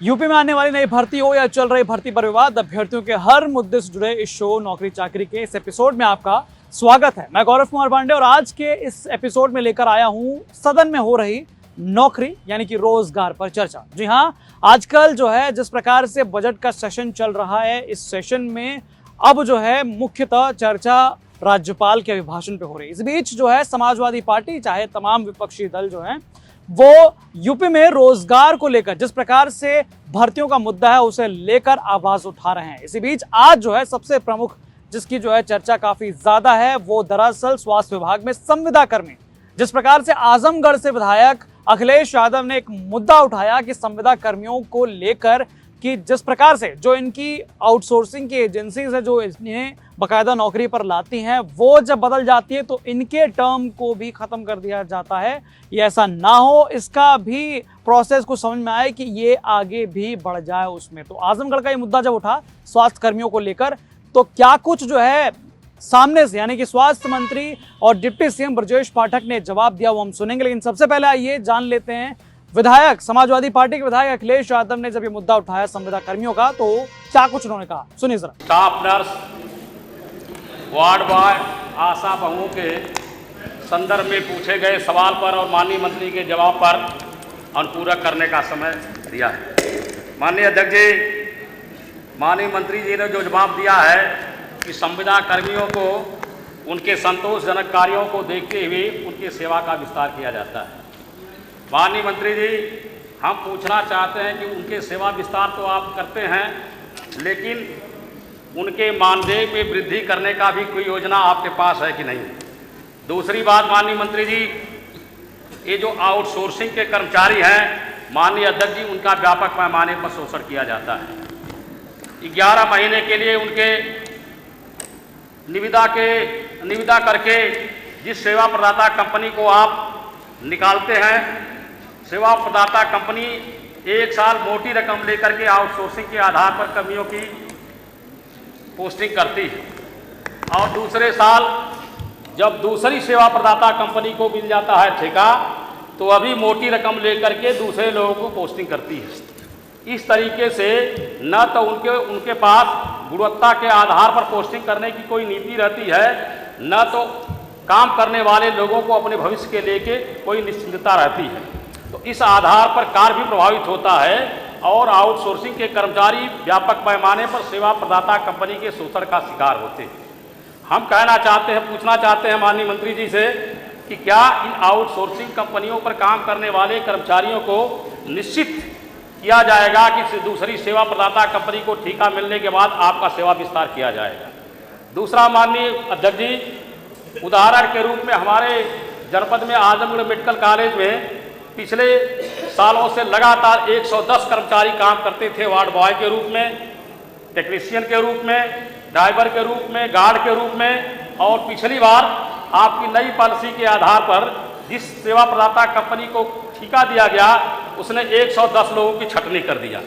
UP में आने वाली नई भर्ती हो या चल रही भर्ती पर विवाद, अभ्यर्थियों के हर मुद्दे से जुड़े इस शो नौकरी चाकरी के इस एपिसोड में आपका स्वागत है। मैं गौरव कुमार पांडे और आज के इस एपिसोड में लेकर आया हूं सदन में हो रही नौकरी यानी कि रोजगार पर चर्चा। जी हां, आजकल जो है जिस प्रकार से बजट का सेशन चल रहा है, इस सेशन में अब जो है मुख्यतः चर्चा राज्यपाल के अभिभाषण पे हो रही है। इस बीच जो है समाजवादी पार्टी चाहे तमाम विपक्षी दल जो हैं वो यूपी में रोजगार को लेकर जिस प्रकार से भर्तियों का मुद्दा है उसे लेकर आवाज उठा रहे हैं। इसी बीच आज जो है सबसे प्रमुख जिसकी जो है चर्चा काफी ज्यादा है वो दरअसल स्वास्थ्य विभाग में संविदा कर्मी। जिस प्रकार से आजमगढ़ से विधायक अखिलेश यादव ने एक मुद्दा उठाया कि संविदा कर्मियों को लेकर कि जिस प्रकार से जो इनकी आउटसोर्सिंग की एजेंसीज है जो इन्हें बाकायदा नौकरी पर लाती हैं वो जब बदल जाती है तो इनके टर्म को भी खत्म कर दिया जाता है। ये ऐसा ना हो, इसका भी प्रोसेस को समझ में आए कि ये आगे भी बढ़ जाए उसमें। तो आजमगढ़ का ये मुद्दा जब उठा स्वास्थ्य कर्मियों को लेकर तो क्या कुछ जो है सामने से यानी कि स्वास्थ्य मंत्री और डिप्टी सीएम ब्रजेश पाठक ने जवाब दिया वो हम सुनेंगे। लेकिन सबसे पहले आइए जान लेते हैं विधायक समाजवादी पार्टी के विधायक अखिलेश यादव ने जब ये मुद्दा उठाया संविदा कर्मियों का तो क्या कुछ उन्होंने कहा, सुनिए जरा। स्टाफ नर्स, वार्ड बॉय, आशा बहुओं के संदर्भ में पूछे गए सवाल पर और माननीय मंत्री के जवाब पर अनुपूरक करने का समय दिया है। माननीय अध्यक्ष जी, माननीय मंत्री जी ने जो जवाब दिया है कि संविदा कर्मियों को उनके संतोषजनक कार्यों को देखते हुए उनकी सेवा का विस्तार किया जाता है। माननीय मंत्री जी, हम पूछना चाहते हैं कि उनके सेवा विस्तार तो आप करते हैं, लेकिन उनके मानदेय में वृद्धि करने का भी कोई योजना आपके पास है कि नहीं। दूसरी बात माननीय मंत्री जी, ये जो आउटसोर्सिंग के कर्मचारी हैं माननीय अध्यक्ष जी, उनका व्यापक पैमाने पर शोषण किया जाता है। 11 महीने के लिए उनके निविदा करके जिस सेवा प्रदाता कंपनी को आप निकालते हैं, सेवा प्रदाता कंपनी 1 साल मोटी रकम लेकर के आउटसोर्सिंग के आधार पर कर्मियों की पोस्टिंग करती है और दूसरे साल जब दूसरी सेवा प्रदाता कंपनी को मिल जाता है ठेका तो अभी मोटी रकम लेकर के दूसरे लोगों को पोस्टिंग करती है। इस तरीके से न तो उनके पास गुणवत्ता के आधार पर पोस्टिंग करने की कोई नीति रहती है, न तो काम करने वाले लोगों को अपने भविष्य के लेके कोई निश्चिंतता रहती है। तो इस आधार पर कार्य भी प्रभावित होता है और आउटसोर्सिंग के कर्मचारी व्यापक पैमाने पर सेवा प्रदाता कंपनी के शोषण का शिकार होते हैं। हम पूछना चाहते हैं माननीय मंत्री जी से कि क्या इन आउटसोर्सिंग कंपनियों पर काम करने वाले कर्मचारियों को निश्चित किया जाएगा कि दूसरी सेवा प्रदाता कंपनी को ठेका मिलने के बाद आपका सेवा विस्तार किया जाएगा। दूसरा माननीय अध्यक्ष जी, उदाहरण के रूप में हमारे जनपद में आजमगढ़ मेडिकल कॉलेज में पिछले सालों से लगातार 110 कर्मचारी काम करते थे, वार्ड बॉय के रूप में, टेक्नीशियन के रूप में, ड्राइवर के रूप में, गार्ड के रूप में। और पिछली बार आपकी नई पॉलिसी के आधार पर जिस सेवा प्रदाता कंपनी को ठेका दिया गया उसने 110 लोगों की छटनी कर दिया।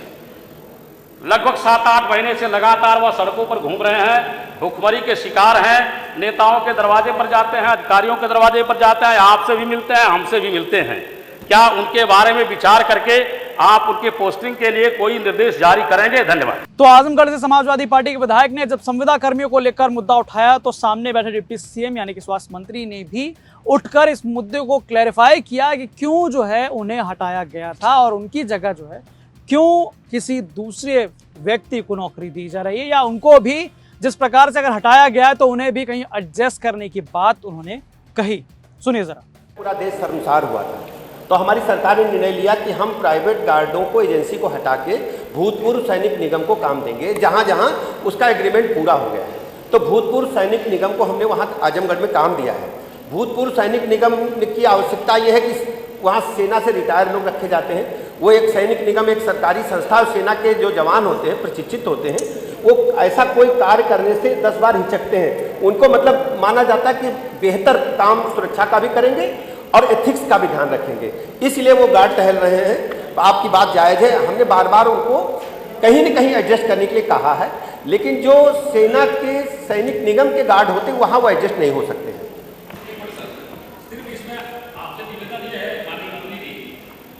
लगभग 7-8 महीने से लगातार वह सड़कों पर घूम रहे हैं, भूखमरी के शिकार हैं, नेताओं के दरवाजे पर जाते हैं, अधिकारियों के दरवाजे पर जाते हैं, आपसे भी मिलते हैं, हमसे भी मिलते हैं। क्या उनके बारे में विचार करके आप उनके पोस्टिंग के लिए कोई निर्देश जारी करेंगे? धन्यवाद। तो आजमगढ़ से समाजवादी पार्टी के विधायक ने जब संविदा कर्मियों को लेकर मुद्दा उठाया तो सामने बैठे डिप्टी सीएम यानी कि स्वास्थ्य मंत्री ने भी उठकर इस मुद्दे को क्लैरिफाई किया कि क्यों जो है उन्हें हटाया गया था और उनकी जगह जो है क्यों किसी दूसरे व्यक्ति को नौकरी दी जा रही है, या उनको भी जिस प्रकार से अगर हटाया गया है तो उन्हें भी कहीं एडजस्ट करने की बात उन्होंने कही। सुनिए जरा। पूरा देश शर्मसार हुआ था तो हमारी सरकार ने निर्णय लिया कि हम प्राइवेट गार्डों को एजेंसी को हटा के भूतपूर्व सैनिक निगम को काम देंगे जहां जहां उसका एग्रीमेंट पूरा हो गया है। तो भूतपूर्व सैनिक निगम को हमने वहां आजमगढ़ में काम दिया है। भूतपूर्व सैनिक निगम की आवश्यकता यह है कि वहाँ सेना से रिटायर लोग रखे जाते हैं। वो एक सैनिक निगम एक सरकारी संस्था, सेना के जो जवान होते हैं प्रशिक्षित होते हैं, वो ऐसा कोई कार्य करने से 10 बार हिचकते हैं। उनको मतलब माना जाता है कि बेहतर काम सुरक्षा का भी करेंगे और एथिक्स का भी ध्यान रखेंगे, इसलिए वो गार्ड टहल रहे हैं। आपकी बात जायज़ है, हमने बार बार उनको कहीं न कहीं एडजस्ट करने के लिए कहा है, लेकिन जो सेना के सैनिक निगम के गार्ड होते हैं वहाँ वो एडजस्ट नहीं हो सकते हैं।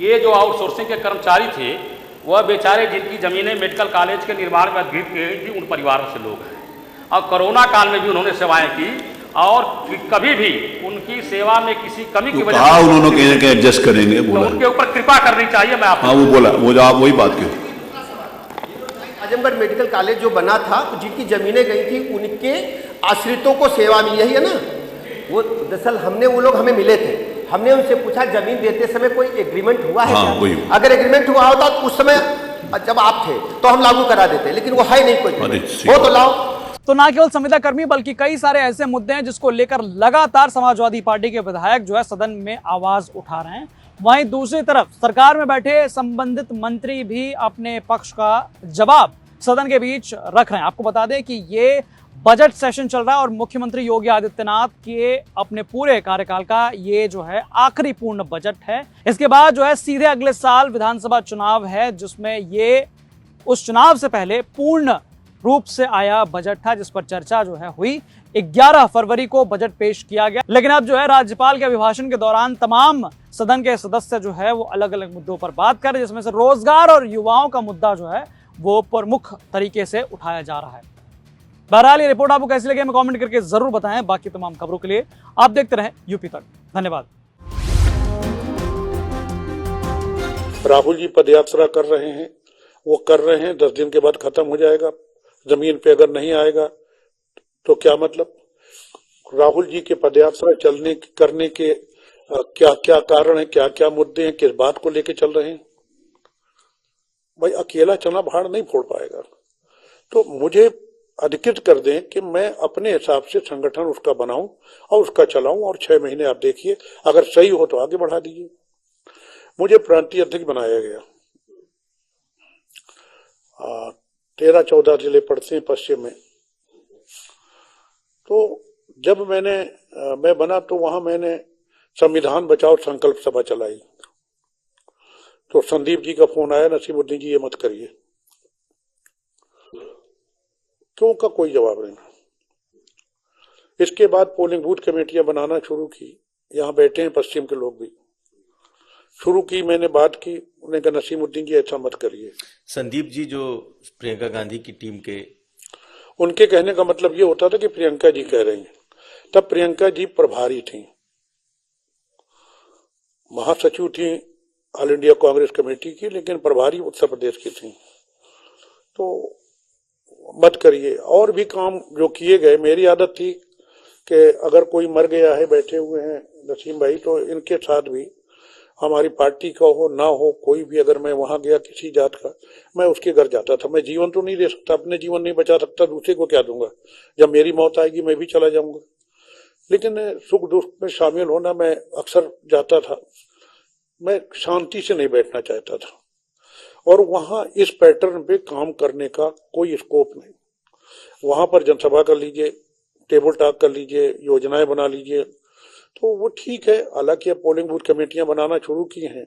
ये जो आउटसोर्सिंग के कर्मचारी थे वह बेचारे जिनकी ज़मीनें मेडिकल कॉलेज के निर्माण में अधिकृत की गई थी, उन परिवारों से लोग हैं। और कोरोना काल में भी उन्होंने सेवाएं की और कभी भी उनकी सेवा में किसी कमी की वजह से उन्होंने कहीं ना एडजस्ट करेंगे तो उनके ऊपर कृपा करनी चाहिए। मैं आपको वो बोला, वो जो आप वही बात की। आजमगढ़ मेडिकल कॉलेज जो बना था, जिनकी जमीनें गई थी, उनके आश्रितों को सेवा मिली, यही है ना। वो दरअसल वो लोग हमें मिले थे, हमने उनसे पूछा जमीन देते समय कोई एग्रीमेंट हुआ है क्या? अगर एग्रीमेंट हुआ होता तो उस समय जब आप थे तो हम लागू करा देते, लेकिन वो है नहीं कोई, वो तो लाओ। तो ना केवल संविदा कर्मी बल्कि कई सारे ऐसे मुद्दे हैं जिसको लेकर लगातार समाजवादी पार्टी के विधायक जो है सदन में आवाज उठा रहे हैं। वहीं दूसरी तरफ सरकार में बैठे संबंधित मंत्री भी अपने पक्ष का जवाब सदन के बीच रख रहे हैं। आपको बता दें कि ये बजट सेशन चल रहा है और मुख्यमंत्री योगी आदित्यनाथ के अपने पूरे कार्यकाल का ये जो है आखिरी पूर्ण बजट है। इसके बाद जो है सीधे अगले साल विधानसभा चुनाव है, जिसमें ये उस चुनाव से पहले पूर्ण रूप से आया बजट था, जिस पर चर्चा जो है हुई। 11 फरवरी को बजट पेश किया गया, लेकिन अब जो है राज्यपाल के अभिभाषण के दौरान तमाम सदन के सदस्य जो है वो अलग अलग मुद्दों पर बात कर रहे हैं, जिसमें से रोजगार और युवाओं का मुद्दा जो है वो प्रमुख तरीके से उठाया जा रहा है। बहरहाल ये रिपोर्ट आपको कैसी लगी हमें कमेंट करके जरूर बताएं। बाकी तमाम खबरों के लिए आप देखते रहें यूपी तक। धन्यवाद। राहुल जी पदयात्रा कर रहे हैं, वो कर रहे हैं, 10 दिन के बाद खत्म हो जाएगा। जमीन पे अगर नहीं आएगा तो क्या मतलब? राहुल जी के पदयात्रा करने के क्या क्या कारण है, क्या क्या मुद्दे हैं, किस बात को लेके चल रहे हैं? भाई अकेला चना भाड़ नहीं फोड़ पाएगा। तो मुझे अधिकृत कर दें कि मैं अपने हिसाब से संगठन उसका बनाऊं और उसका चलाऊं, और 6 महीने आप देखिए, अगर सही हो तो आगे बढ़ा दीजिए। मुझे प्रांतीय अध्यक्ष बनाया गया। 13-14 जिले पड़ते हैं पश्चिम में। तो जब मैं बना तो वहां मैंने संविधान बचाओ संकल्प सभा चलाई। तो संदीप जी का फोन आया, नसीमुद्दीन जी ये मत करिए। क्यों का कोई जवाब नहीं। इसके बाद पोलिंग बूथ कमेटियां बनाना शुरू की। यहाँ बैठे हैं पश्चिम के लोग भी। शुरू की, मैंने बात की, उन्होंने कहा नसीमुद्दीन जी ऐसा मत करिए। संदीप जी जो प्रियंका गांधी की टीम के, उनके कहने का मतलब ये होता था कि प्रियंका जी कह रही हैं। तब प्रियंका जी प्रभारी थी, महासचिव थी ऑल इंडिया कांग्रेस कमेटी की, लेकिन प्रभारी उत्तर प्रदेश की थी। तो मत करिए। और भी काम जो किए गए, मेरी आदत थी कि अगर कोई मर गया है, बैठे हुए हैं नसीम भाई, तो इनके साथ भी हमारी पार्टी का हो ना हो कोई भी, अगर मैं वहां गया किसी जात का, मैं उसके घर जाता था। मैं जीवन तो नहीं दे सकता, अपने जीवन नहीं बचा सकता, दूसरे को क्या दूंगा? जब मेरी मौत आएगी मैं भी चला जाऊंगा। लेकिन सुख दुख में शामिल होना मैं अक्सर जाता था। मैं शांति से नहीं बैठना चाहता था, और वहां इस पैटर्न पे काम करने का कोई स्कोप नहीं। वहां पर जनसभा कर लीजिए, टेबल टॉक कर लीजिए, योजनाएं बना लीजिए, तो वो ठीक है। हालांकि अब पोलिंग बूथ कमेटियां बनाना शुरू की हैं।